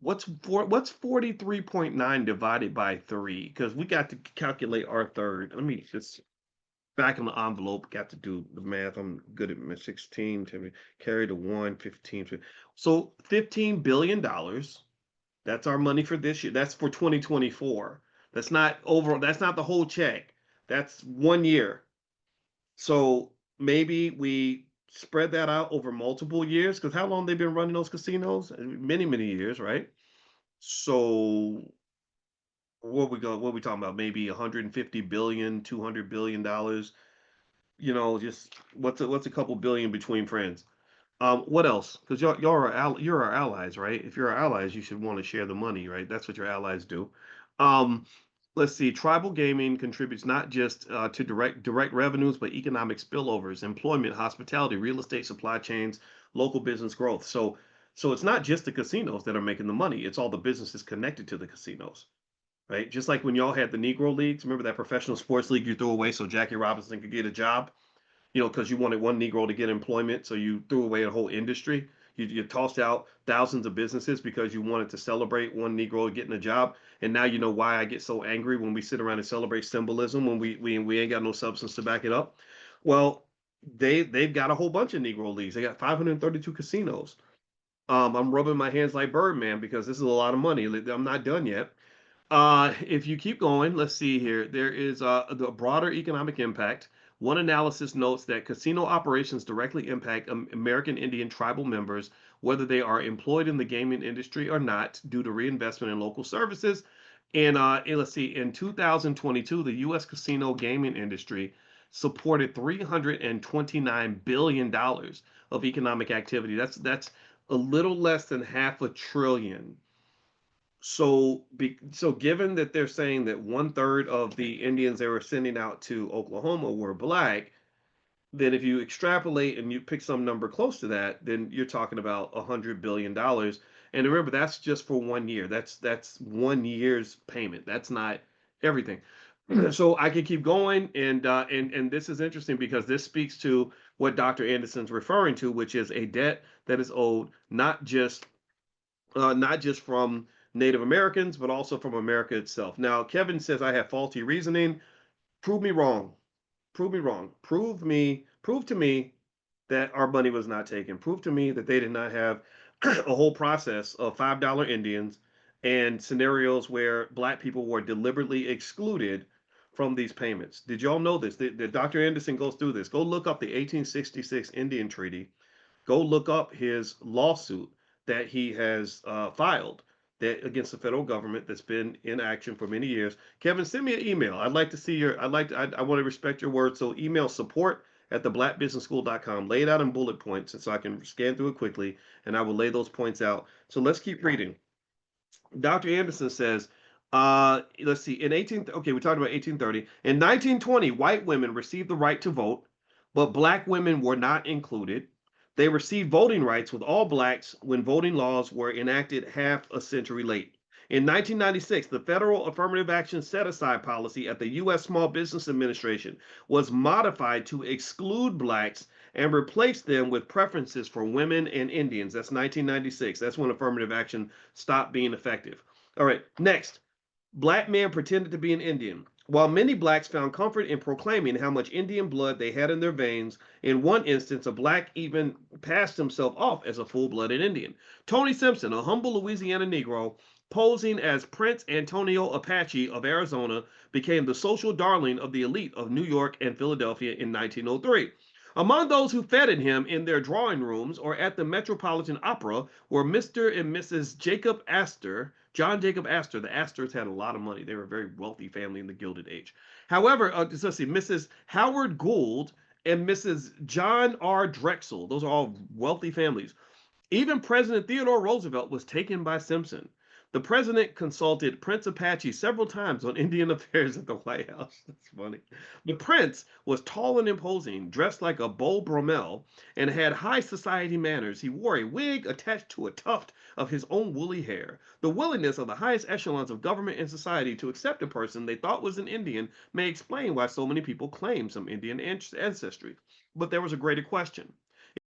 What's 43.9 divided by 3? Because we got to calculate our third. Let me just back in the envelope, got to do the math. I'm good at math. 16 to carry the 1, 15. So $15 billion. That's our money for this year. That's for 2024. That's not over. That's not the whole check. That's 1 year. So maybe we spread that out over multiple years because how long they've been running those casinos? Many, many years, right? So what we talking about? Maybe 150 billion, 200 billion dollars. Just what's a couple billion between friends. What else? Because y'all are you're our allies, right? If you're our allies, you should want to share the money, right? That's what your allies do. Um, let's see. Tribal gaming contributes not just to direct revenues, but economic spillovers, employment, hospitality, real estate, supply chains, local business growth. So it's not just the casinos that are making the money. It's all the businesses connected to the casinos, right? Just like when y'all had the Negro leagues. Remember that professional sports league you threw away so Jackie Robinson could get a job? Because you wanted one Negro to get employment, so you threw away a whole industry. You tossed out thousands of businesses because you wanted to celebrate one Negro getting a job. And now you know why I get so angry when we sit around and celebrate symbolism when we ain't got no substance to back it up. Well, they've got a whole bunch of Negro leagues. They got 532 casinos. I'm rubbing my hands like Birdman because this is a lot of money. I'm not done yet. If you keep going, let's see here. There is the broader economic impact. One analysis notes that casino operations directly impact American Indian tribal members, whether they are employed in the gaming industry or not, due to reinvestment in local services. And let's see, in 2022, the U.S. casino gaming industry supported $329 billion of economic activity. That's a little less than half a trillion. So given that they're saying that 1/3 of the Indians they were sending out to Oklahoma were black, then if you extrapolate and you pick some number close to that, then you're talking about $100 billion. And remember, that's just for 1 year. That's 1 year's payment. That's not everything. So I could keep going, and this is interesting because this speaks to what Dr. Anderson's referring to, which is a debt that is owed not just from Native Americans, but also from America itself. Now, Kevin says I have faulty reasoning. Prove me wrong. Prove me wrong. Prove to me that our money was not taken. Prove to me that they did not have a whole process of $5 Indians and scenarios where black people were deliberately excluded from these payments. Did y'all know this? Dr. Anderson goes through this. Go look up the 1866 Indian Treaty. Go look up his lawsuit that he has filed that against the federal government that's been in action for many years. Kevin, send me an email. I'd like to see your. I want to respect your word. So email support@theblackbusinessschool.com. Lay it out in bullet points, and so I can scan through it quickly, and I will lay those points out. So let's keep reading. Dr. Anderson says, let's see, okay, we talked about 1830. In 1920, white women received the right to vote, but black women were not included. They received voting rights with all blacks when voting laws were enacted half a century late. In 1996, the federal affirmative action set aside policy at the U.S. Small Business Administration was modified to exclude blacks and replace them with preferences for women and Indians. That's 1996. That's when affirmative action stopped being effective. All right, next. Black men pretended to be an Indian. While many blacks found comfort in proclaiming how much Indian blood they had in their veins, in one instance, a black even passed himself off as a full blooded Indian. Tony Simpson, a humble Louisiana Negro, posing as Prince Antonio Apache of Arizona, became the social darling of the elite of New York and Philadelphia in 1903. Among those who feted him in their drawing rooms or at the Metropolitan Opera were Mr. and Mrs. Jacob Astor, John Jacob Astor. The Astors had a lot of money. They were a very wealthy family in the Gilded Age. However, let's see, Mrs. Howard Gould and Mrs. John R. Drexel. Those are all wealthy families. Even President Theodore Roosevelt was taken by Simpson. The president consulted Prince Apache several times on Indian affairs at the White House. That's funny. The prince was tall and imposing, dressed like a Beau Brummel, and had high society manners. He wore a wig attached to a tuft of his own woolly hair. The willingness of the highest echelons of government and society to accept a person they thought was an Indian may explain why so many people claim some Indian ancestry. But there was a greater question.